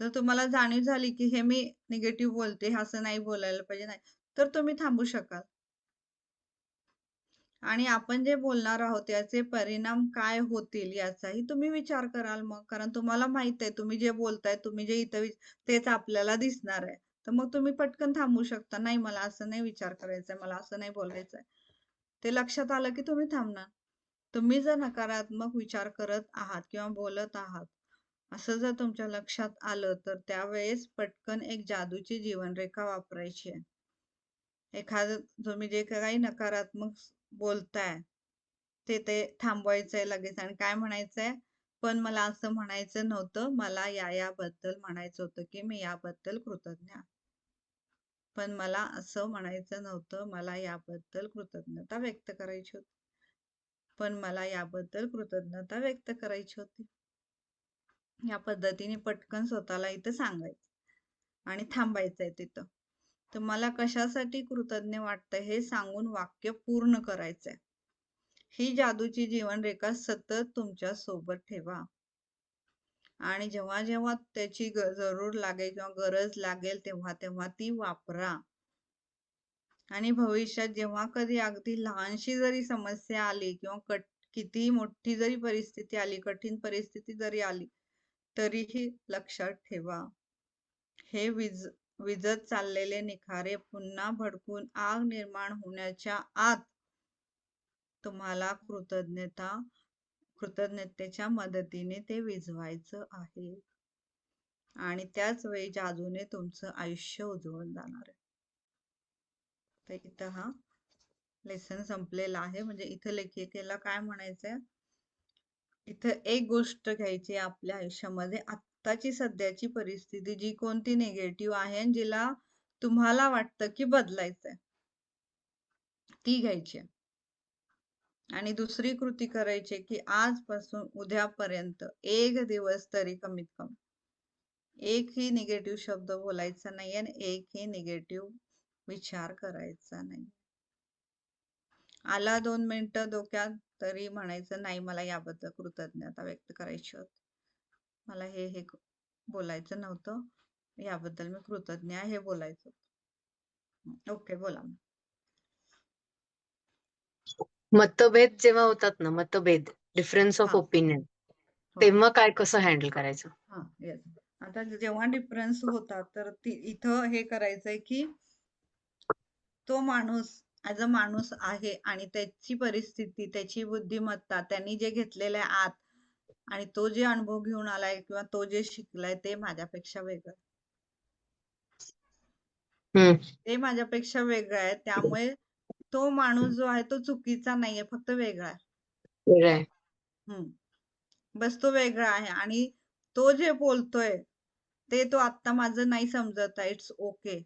तर तुम्हाला जाणीव झाली की हे मी निगेटिव्ह बोलते, असं नाही बोलायला पाहिजे, नाही, तर तुम्ही थांबू शकाल. आणि आपण जे बोलणार आहोत याचे परिणाम काय होतील याचाही तुम्ही विचार कराल मग. कारण तुम्हाला माहित आहे तुम्ही जे बोलताय, तुम्ही जे इथं तेच आपल्याला दिसणार आहे. तर मग तुम्ही पटकन थांबू शकता. नाही, मला असं नाही विचार करायचंय, मला असं नाही बोलायचंय. ते लक्षात आलं की तुम्ही थांबणार. तुम्ही जर नकारात्मक विचार करत आहात किंवा बोलत आहात असं जर तुमच्या लक्षात आलं तर त्यावेळेस पटकन एक जादूची जीवनरेखा वापरायची आहे. एखादं तुम्ही जे काही नकारात्मक बोलताय ते थांबवायचंय लगेच आणि काय म्हणायचंय, पण मला असं म्हणायचं नव्हतं, मला याबद्दल म्हणायचं होतं की मी याबद्दल कृतज्ञ आहे. पण मला असं म्हणायचं नव्हतं, मला याबद्दल कृतज्ञता व्यक्त करायची होती. पण मला याबद्दल कृतज्ञता व्यक्त करायची होती. या पद्धतीने पटकन स्वतःला इथं सांगायचं आणि थांबायचंय तिथं. तुम्हाला कशासाठी कृतज्ञ वाटतं हे सांगून वाक्य पूर्ण करायचंय. ही जादूची जीवनरेखा सतत तुमच्या सोबत ठेवा आणि जेव्हा जेव्हा त्याची जरूर लागेल किंवा गरज लागेल तेव्हा तेव्हा ती वापरा. आणि भविष्यात जेव्हा कधी अगदी लहानशी जरी समस्या आली किंवा किती मोठी जरी परिस्थिती आली, कठीण परिस्थिती जरी आली, तरीही लक्षात ठेवा, हे विझत चाललेले निखारे पुन्हा भडकून आग निर्माण होण्याच्या आत तुम्हाला कृतज्ञतेच्या मदतीने ते विझवायचं आहे. आणि त्याच वेळी जादूने तुमचं आयुष्य उजळून जाणार आहे. तर इथं हा लेसन संपलेला आहे. म्हणजे इथं लेखिकेला काय म्हणायचंय, इथं एक गोष्ट घ्यायची आपल्या आयुष्यामध्ये, आत्ताची सध्याची परिस्थिती जी कोणती निगेटिव्ह आहे आणि जिला तुम्हाला वाटतं की बदलायचंय, ती घ्यायची आणि दुसरी कृती करायची की आजपासून उद्यापर्यंत एक दिवस तरी कमीत कमी एकही निगेटिव्ह शब्द बोलायचा नाही आणि एकही निगेटिव्ह विचार करायचा नाही. आला 2 मिनिटं डोक्यात तरी म्हणायचं नाही, मला याबद्दल कृतज्ञता व्यक्त करायची होती, मला हे बोलायचं नव्हतं, याबद्दल मी कृतज्ञ आहे, हे बोलायचं. ओके, बोला. मतभेद जेव्हा होतात ना, मतभेद, डिफरन्स ऑफ ओपिनियन, तेव्हा काय कसं हँडल करायचं? हा, येस. आता जेव्हा डिफरन्स होतात तर इथं हे करायचंय की तो माणूस ऍज अ माणूस आहे आणि त्याची परिस्थिती, त्याची बुद्धिमत्ता, त्यांनी जे घेतलेलं आहे आत आणि तो जे अनुभव घेऊन आलाय किंवा तो जे शिकलाय ते माझ्यापेक्षा वेगळं, ते माझ्यापेक्षा वेगळं आहे. त्यामुळे तो माणूस जो आहे तो चुकीचा नाहीये, फक्त वेगळा आहे. बस तो वेगळा आहे आणि तो जे बोलतोय ते तो आता माझं नाही समजत आहे, इट्स ओके,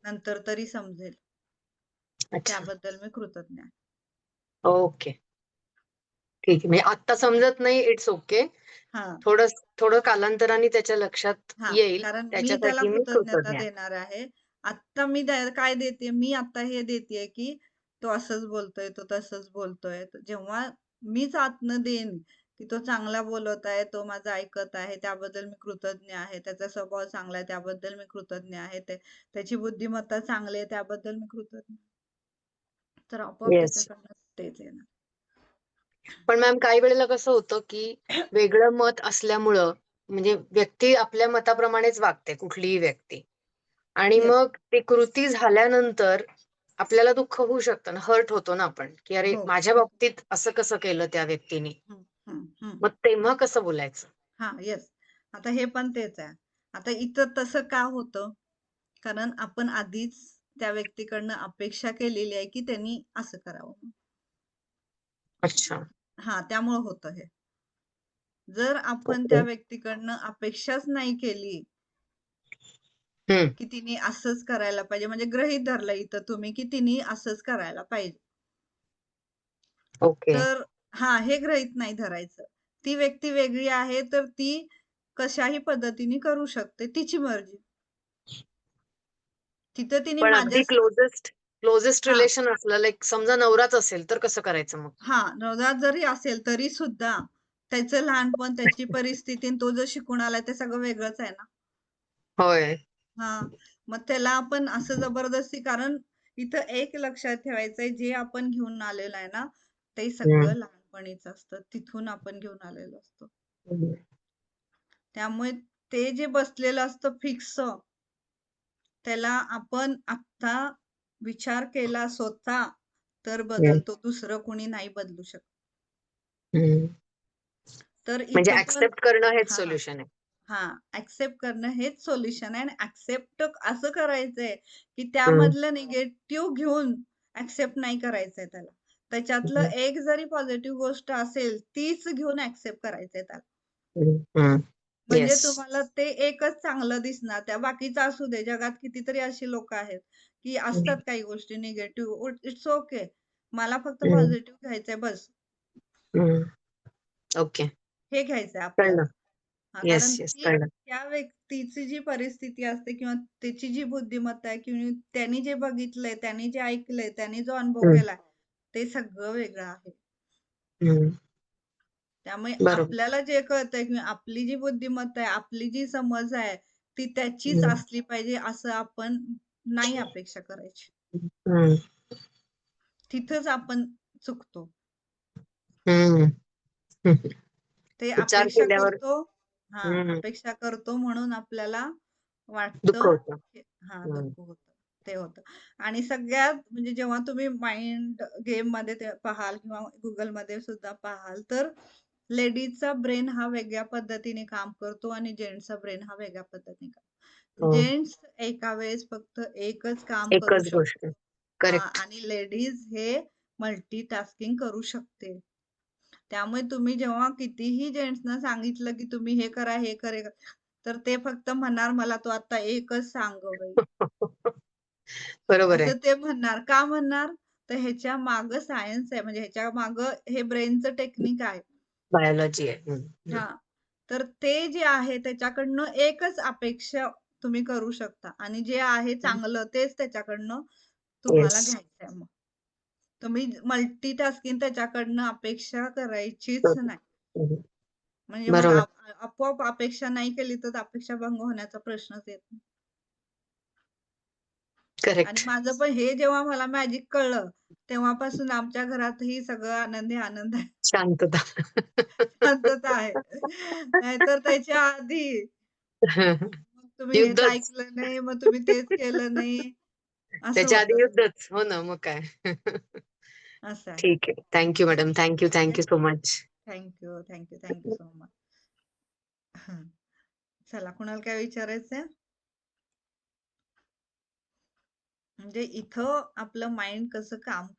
नंतर तरी समजेल, त्याबद्दल मी कृतज्ञ आहे. ओके, ठीक आहे. म्हणजे आता समजत नाही, इट्स ओके, थोडं कालांतराने त्याच्या लक्षात येईल, कारण मी त्याला त्याच्यासाठी मी कृतज्ञता कृतज्ञ आहे. देणार आहे. आता मी काय देते, मी आता हे देते की तो असंच बोलतोय, तो तसंच बोलतोय. जेव्हा मीच आतनं देईन की तो चांगला बोलत आहे, तो माझं ऐकत आहे, त्याबद्दल मी कृतज्ञ आहे, त्याचा स्वभाव चांगला आहे, त्याबद्दल मी कृतज्ञ आहे, त्याची बुद्धिमत्ता चांगली आहे, त्याबद्दल मी कृतज्ञ, तर आपोआप त्याच्याकडनं तेच येणार. पण मॅम, काही वेळेला कसं होतं की वेगळं मत असल्यामुळं, म्हणजे व्यक्ती आपल्या मताप्रमाणेच वागते, कुठलीही व्यक्ती, आणि मग ते कृती झाल्यानंतर आपल्याला दुःख होऊ शकतं ना, हर्ट होतो ना आपण, की अरे माझ्या बाबतीत असं कसं केलं त्या व्यक्तीने, मग तेव्हा कसं बोलायचं? हा, येस. आता हे पण तेच आहे. आता इथं तसं का होतं, कारण आपण आधीच त्या व्यक्तीकडनं अपेक्षा केलेली आहे की त्यांनी असं करावं. अच्छा. हा, त्यामुळे होतं हे. जर आपण त्या व्यक्तीकडनं अपेक्षाच नाही केली की तिने असंच करायला पाहिजे, म्हणजे गृहीत धरलं इथं तुम्ही की तिने असंच करायला पाहिजे, तर हे गृहीत नाही धरायचं. ती व्यक्ती वेगळी आहे तर ती कशाही पद्धतीने करू शकते, तिची मर्जी. तिथं तिने अगदी क्लोजेस्ट रिलेशन असलं, लाईक समजा नवराच असेल, तर कसं करायचं मग? नवरा जरी असेल तरी सुद्धा त्याचं लहानपण, त्याची परिस्थिती, तो जो शिकून आलाय ते सगळं वेगळंच आहे ना. होय. मग त्याला आपण असं जबरदस्ती, कारण इथं एक लक्षात ठेवायचंय, जे आपण घेऊन आलेलं आहे ना ते सगळं लहानपणीच असतं, तिथून आपण घेऊन आलेलो असतो. त्यामुळे ते जे बसलेलं असतं फिक्स, त्याला आपण आता विचार केला स्वतः तर बदलतो, दुसरं कोणी नाही बदलू शकत. तर म्हणजे ऍक्सेप्ट करणं हेच सोल्युशन आहे. ऍक्सेप्ट करणं हेच सोल्युशन आहे. आणि ऍक्सेप्ट असं करायचंय की त्यामधलं निगेटिव्ह घेऊन ऍक्सेप्ट नाही करायचंय त्याला, त्याच्यातलं एक जरी पॉझिटिव्ह गोष्ट असेल तीच घेऊन ऍक्सेप्ट करायचंय त्याला. म्हणजे तुम्हाला ते एकच चांगलं दिसणार, त्या बाकीचं असू दे. जगात कितीतरी अशी लोक आहेत की असतात काही गोष्टी निगेटिव्ह, इट्स ओके, मला फक्त पॉझिटिव्ह घ्यायचंय बस. ओके. हे घ्यायचंय कळलं. आपल्याला. येस, कारण येस. ती कळलं. त्या व्यक्तीची जी परिस्थिती असते किंवा त्याची जी बुद्धिमत्ता आहे किंवा त्यांनी जे बघितलंय, त्यांनी जे ऐकलंय, त्यांनी जो अनुभव हं, केलाय, ते सगळं वेगळं आहे. हं. त्यामुळे बरोबर. आपल्याला जे कळतंय किंवा आपली जी बुद्धिमत्ता आहे, आपली जी समज आहे, ती त्याचीच हं, असली पाहिजे असं आपण नाही अपेक्षा करायची. हं, तिथंच आपण चुकतो. हं. हं. ते विचार अपेक्षा केल्यावर करतो हं, अपेक्षा करतो म्हणून आपल्याला दुःख वाटतं होतं. की हं, दुःख होतं. ते होतं. आणि सगळ्यात म्हणजे जेव्हा तुम्ही माइंड गेममध्ये ते पाहाल किंवा Googleमध्ये सुद्धा पाहाल, तर लेडीजचा ब्रेन हा वेगळ्या पद्धतीने काम करतो आणि जेंट्सचा ब्रेन हा वेगळ्या पद्धतीने काम. हो. जेंट्स एका वेळेस फक्त एकच काम करू एकच गोष्ट. शकतो. करेक्ट. आणि लेडीज हे मल्टीटास्किंग करू शकते. त्यामुळे तुम्ही जेव्हा कितीही जेंट्सना सांगितलं, की तुम्ही हे करा, हे करा, तर ते फक्त म्हणणार, "मला तू आता एकच सांग गं बाई." बरोबर आहे. असं ते म्हणणार. का म्हणणार? तर ह्याच्या मागं सायन्स आहे. म्हणजे ह्याच्या मागं हे ब्रेनचं टेक्निक आहे. बायोलॉजी आहे. हं, हं. हां. तर ते जे आहे त्याच्याकडनं एकच अपेक्षा तुम्ही करू शकता आणि जे आहे चांगलं तेच त्याच्याकडनं तुम्हाला येस. घ्यायचंय मग. तुम्ही मल्टीटास्किंग त्याच्याकडनं अपेक्षा करायचीच नाही. हं, म्हणजे मग बरोबर. आपोआप अपेक्षा नाही केली तर अपेक्षा भंग होण्याचा प्रश्नच येत नाही. आणि करेक्ट. माझं पण हे जेव्हा मला मॅजिक कळलं, तेव्हापासून आमच्या घरातही सगळं आनंदी आनंद आहे. शांतता. शांतता आहे. नाहीतर त्याच्या आधी मग तुम्ही हेच युद्धच. ऐकलं नाही, मग तुम्ही तेच केलं नाही, असं त्याच्या आधी होतं सगळं. युद्धच. हो ना, मग काय. असं आहे. ठीक आहे. Thank you madam. Thank you so much. Thank you so much. चला, कुणाला काय विचारायचंय? म्हणजे इथं आपलं माइंड कसं काम